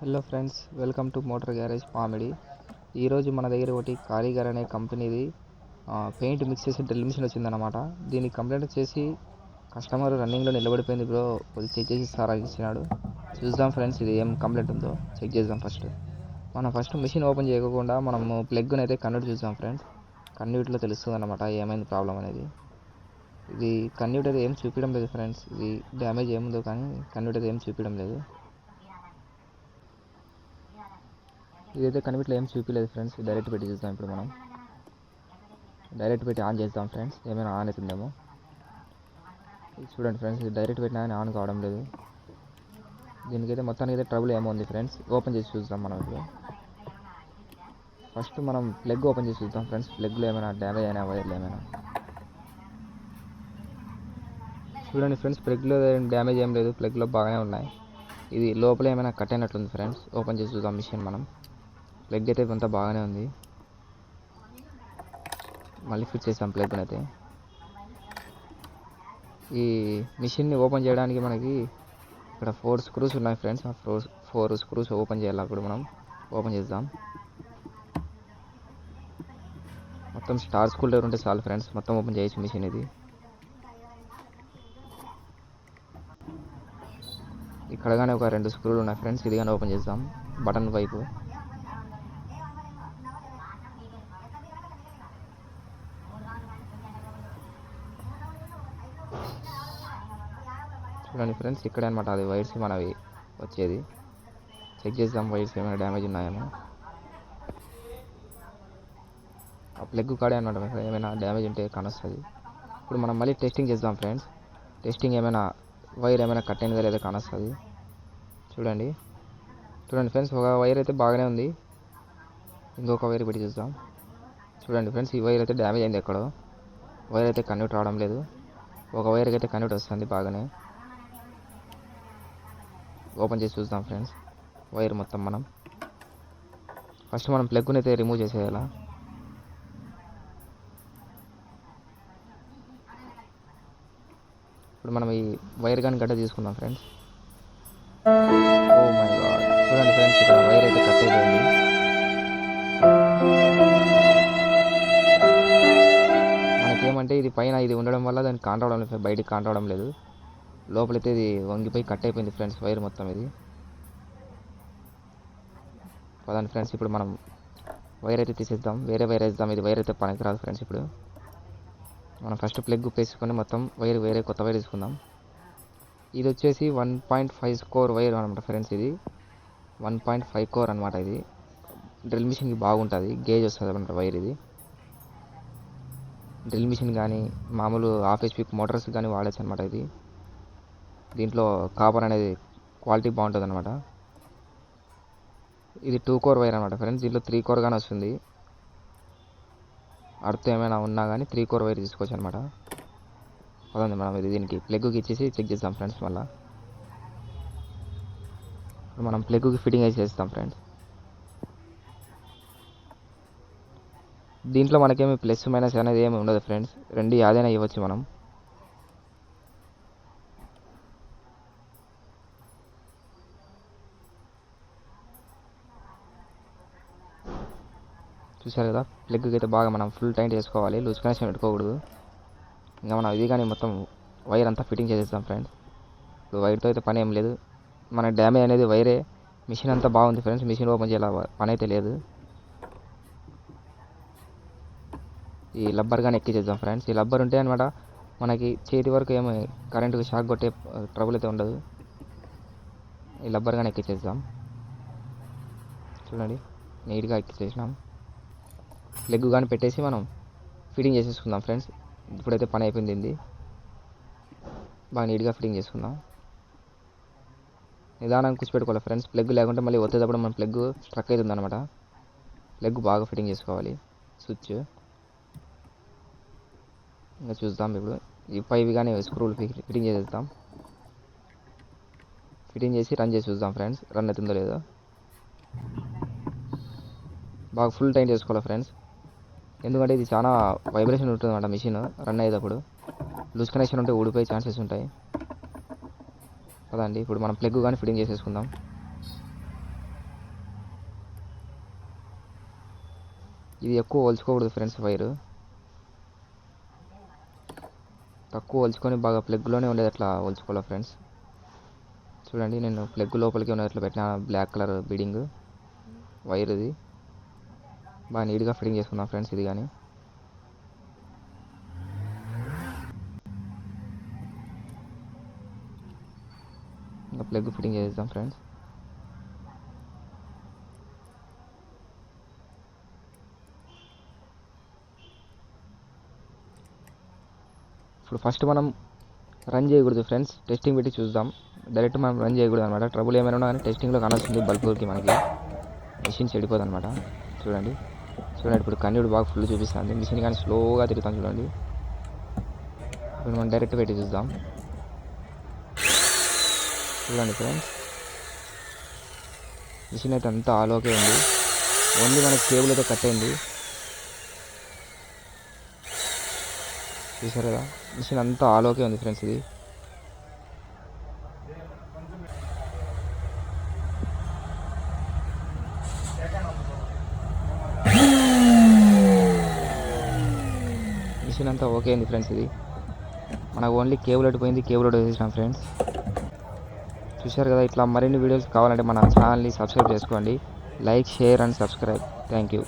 Hello friends, welcome to motor garage Pamidi. ఈరోజు మన దగ్గర ఒకటి కారీగర్ అనే కంపెనీది పెయింట్ మిక్స్ చేసి డ్రిల్ మిషన్ వచ్చిందన్నమాట. దీనికి కంప్లైంట్ చేసి కస్టమర్ రన్నింగ్లో నిలబడిపోయింది బ్రో, కొద్దిగా చెక్ చేసి సార్ ఇచ్చినాడు. చూద్దాం ఫ్రెండ్స్, ఇది ఏం కంప్లైంట్ ఉందో చెక్ చేద్దాం. ఫస్ట్ మిషన్ ఓపెన్ చేయకుండా మనము ప్లగ్ని అయితే కన్వర్ట్ చూద్దాం ఫ్రెండ్స్. కన్వర్ట్లో తెలుస్తుంది అన్నమాట ఏమైంది ప్రాబ్లం అనేది. ఇది కన్వర్ట్ అయితే ఏం చూపించడం లేదు ఫ్రెండ్స్, ఇది డ్యామేజ్ ఏముందో కానీ కన్వర్ట్ అయితే ఏం చూపించడం లేదు. ఇదైతే కన్వర్ట్లో ఏం చూపించలేదు ఫ్రెండ్స్. డైరెక్ట్ పెట్టి చూద్దాం. ఇప్పుడు మనం డైరెక్ట్ పెట్టి ఆన్ చేద్దాం ఫ్రెండ్స్, ఏమైనా ఆన్ అవుతుందేమో చూడండి ఫ్రెండ్స్. ఇది డైరెక్ట్ పెట్టినా కానీ ఆన్ కావడం లేదు. దీనికైతే మొత్తానికి అయితే ట్రబుల్ ఏమో ఉంది ఫ్రెండ్స్. ఓపెన్ చేసి చూద్దాం మనం. ఇప్పుడు ఫస్ట్ మనం ప్లగ్ ఓపెన్ చేసి చూద్దాం ఫ్రెండ్స్. ప్లగ్లో ఏమైనా డ్యామేజ్ అయినా, వైర్లు ఏమైనా. చూడండి ఫ్రెండ్స్, ప్లగ్లో డ్యామేజ్ ఏం లేదు, ప్లగ్లో బాగానే ఉన్నాయి. ఇది లోపల ఏమైనా కట్ అయినట్టుంది ఫ్రెండ్స్. ఓపెన్ చేసి చూద్దాం మిషన్ మనం. ప్లగ్ అయితే అంతా బాగానే ఉంది. మళ్ళీ ఫిట్ చేసాం ప్లగ్ని అయితే. ఈ మిషన్ని ఓపెన్ చేయడానికి మనకి ఇక్కడ 4 స్క్రూస్ ఉన్నాయి ఫ్రెండ్స్. ఆ 4 స్క్రూస్ ఓపెన్ చేయాలి. అప్పుడు మనం ఓపెన్ చేద్దాం. మొత్తం స్టార్ స్క్రూ డ్రైవర్ ఉంటే చాలు ఫ్రెండ్స్, మొత్తం ఓపెన్ చేయొచ్చు మిషన్ ఇది. ఇక్కడ కానీ ఒక 2 స్క్రూలు ఉన్నాయి ఫ్రెండ్స్. ఇది కానీ ఓపెన్ చేద్దాం. బటన్ వైపు చూడండి ఫ్రెండ్స్, ఇక్కడే అనమాట అది వైర్స్ మనవి వచ్చేది. చెక్ చేద్దాం వైర్స్ ఏమైనా డ్యామేజ్ ఉన్నాయేమో. ఆ ప్లగ్ కాడే అనమాట ఏమైనా డ్యామేజ్ ఉంటే కానొస్తుంది. ఇప్పుడు మనం మళ్ళీ టెస్టింగ్ చేద్దాం ఫ్రెండ్స్. టెస్టింగ్ ఏమైనా వైర్ ఏమైనా కట్ అయిందో లేదో కానొస్తుంది. చూడండి ఫ్రెండ్స్, ఒక వైర్ అయితే బాగానే ఉంది. ఇంకొక వైర్ పెట్టి చూద్దాం. చూడండి ఫ్రెండ్స్, ఈ వైర్ అయితే డ్యామేజ్ అయింది ఎక్కడో. వైర్ అయితే కన్వర్ట్ రావడం లేదు. ఒక వైర్కి అయితే కన్వర్ట్ వస్తుంది బాగానే. ఓపెన్ చేసి చూద్దాం ఫ్రెండ్స్ వైర్ మొత్తం. ఫస్ట్ మనం ప్లగ్ని అయితే రిమూవ్ చేసేయాలా. ఇప్పుడు మనం ఈ వైర్ కానీ గడ్డ తీసుకుందాం ఫ్రెండ్స్. ఓ మై గాడ్, చూడండి ఫ్రెండ్స్, ఇక్కడ వైర్ అయితే కట్ అయిపోయింది. మనకేమంటే ఇది పైన ఇది ఉండడం వల్ల దానికి కాన్ రావడం లేదు, బయటికి కాన్ రావడం లేదు. లోపలైతే ఇది వంగిపోయి కట్ అయిపోయింది ఫ్రెండ్స్ వైర్ మొత్తం ఇది. పదండి ఫ్రెండ్స్, ఇప్పుడు మనం వైర్ అయితే తీసేద్దాం, వేరే వైర్ వేద్దాం. ఇది వైర్ అయితే పనికిరాదు ఫ్రెండ్స్. ఇప్పుడు మనం ఫస్ట్ ప్లగ్ ఉప్పేసుకొని మొత్తం వేరే కొత్త వైర్ తీసుకుందాం. ఇది వచ్చేసి 1.5 కోర్ వైర్ అనమాట ఫ్రెండ్స్. ఇది 1.5 కోర్ అనమాట. ఇది డ్రిల్ మిషన్కి బాగుంటుంది, గేజ్ వస్తుంది అనమాట వైర్. ఇది డ్రిల్ మిషన్ కానీ మామూలు ఆఫీస్ పిక్ మోటార్స్ కానీ వాడచ్చు అనమాట. ఇది దీంట్లో కాపర్ అనేది క్వాలిటీ బాగుంటుంది అనమాట. ఇది 2 కోర్ వైర్ అనమాట ఫ్రెండ్స్. దీంట్లో 3 కోర్ కానీ వస్తుంది. అర్థం ఏమైనా ఉన్నా కానీ 3 కోర్ వైర్ తీసుకోవచ్చు అనమాట. అదండి, మనం ఇది దీనికి ప్లగ్కి ఇచ్చేసి చెక్ చేద్దాం ఫ్రెండ్స్. మళ్ళీ మనం ప్లగ్కి ఫిట్టింగ్ అయితే చేస్తాం ఫ్రెండ్స్. దీంట్లో మనకేమి ప్లస్ మైనస్ అనేది ఏమి ఉండదు ఫ్రెండ్స్, రెండు యాదైనా ఇవ్వచ్చు మనం. చూసారు కదా, ప్లగ్కి అయితే బాగా మనం ఫుల్ టైట్ చేసుకోవాలి, లూజ్ కనెక్షన్ పెట్టుకోకూడదు. ఇంకా మనం ఇది కానీ మొత్తం వైర్ అంతా ఫిట్టింగ్ చేసేస్తాం ఫ్రెండ్స్. ఇప్పుడు వైర్తో అయితే పని ఏం లేదు. మన డ్యామేజ్ అనేది వైరే. మిషన్ అంతా బాగుంది ఫ్రెండ్స్, మిషన్ ఓపెన్ చేయాల పని అయితే లేదు. ఈ లబ్బర్ కానీ ఎక్కించేద్దాం ఫ్రెండ్స్. ఈ లబ్బర్ ఉంటే అనమాట మనకి చేతి వరకు ఏమి కరెంటుకి షాక్ కొట్టే ట్రబుల్ అయితే ఉండదు. ఈ లబ్బర్ కానీ ఎక్కించేద్దాం. చూడండి, నీట్గా ఎక్కించేసినాం. లెగ్ కానీ పెట్టేసి మనం ఫిట్టింగ్ చేసేసుకుందాం ఫ్రెండ్స్. ఇప్పుడైతే పని అయిపోయింది. బాగా నీట్గా ఫిట్టింగ్ చేసుకుందాం. నిదానం కూర్చిపెట్టుకోవాలి ఫ్రెండ్స్. ప్లగ్ లేకుంటే మళ్ళీ వచ్చేటప్పుడు మన ప్లగ్ స్ట్రక్ అవుతుంది అనమాట. ప్లగ్ బాగా ఫిట్టింగ్ చేసుకోవాలి. స్విచ్ ఇంకా చూద్దాం. ఇప్పుడు ఈ పైవి కానీ స్క్రూలు ఫిట్టింగ్ చేసేద్దాం. ఫిట్టింగ్ చేసి రన్ చేసి చూద్దాం ఫ్రెండ్స్, రన్ అవుతుందో లేదో. బాగా ఫుల్ టైట్ చేసుకోవాలి ఫ్రెండ్స్, ఎందుకంటే ఇది చాలా వైబ్రేషన్ ఉంటుంది అన్నమాట మిషన్ రన్ అయ్యేటప్పుడు. లూజ్ కనెక్షన్ ఉంటే ఊడిపోయే ఛాన్సెస్ ఉంటాయి. కదండి, ఇప్పుడు మనం ప్లగ్ కానీ ఫిట్టింగ్ చేసేసుకుందాం. ఇది ఎక్కువ వలుచుకోకూడదు ఫ్రెండ్స్, వైరు తక్కువ వలుచుకొని బాగా ప్లగ్లోనే ఉండేది అట్లా వలుచుకోవాలి ఫ్రెండ్స్. చూడండి నేను ప్లగ్ లోపలికి ఉన్నది అట్లా పెట్టిన బ్లాక్ కలర్ బీడింగ్ వైర్. ఇది బాగా నీట్గా ఫిట్టింగ్ చేసుకుందాం ఫ్రెండ్స్. ఇది కానీ ఇంకా ప్లగ్ ఫిట్టింగ్ చేద్దాం ఫ్రెండ్స్. ఇప్పుడు ఫస్ట్ మనం రన్ చేయకూడదు ఫ్రెండ్స్, టెస్టింగ్ పెట్టి చూద్దాం. డైరెక్ట్ మనం రన్ చేయకూడదు అనమాట. ట్రబుల్ ఏమైనా ఉన్నా కానీ టెస్టింగ్లో కానాల్సింది బల్బుకి, మనకి మిషన్ చెడిపోదు అనమాట. చూడండి ఇప్పుడు కన్యూడు బాగా ఫుల్ చూపిస్తుంది. మిషన్ కానీ స్లోగా తిరుగుతాం చూడండి. ఇప్పుడు మనం డైరెక్ట్ పెట్టి చూద్దాం. చూడండి ఫ్రెండ్స్, మిషన్ అయితే అంతా ఆలోకే ఉంది. ఓన్లీ మనకి కేబుల్ అయితే కట్ అయింది. చూసారు కదా, మిషన్ అంతా ఆలోకే ఉంది ఫ్రెండ్స్. ఇది మిషన్ అంతా ఓకే అయింది ఫ్రెండ్స్. ఇది మనకు ఓన్లీ కేబుల్ అడిపోయింది, కేబుల్ అడి వేసేసినాం ఫ్రెండ్స్. చూశారు కదా, ఇట్లా మరిన్ని వీడియోస్ కావాలంటే మన ఛానల్ని సబ్స్క్రైబ్ చేసుకోండి. Like, share and subscribe. Thank you.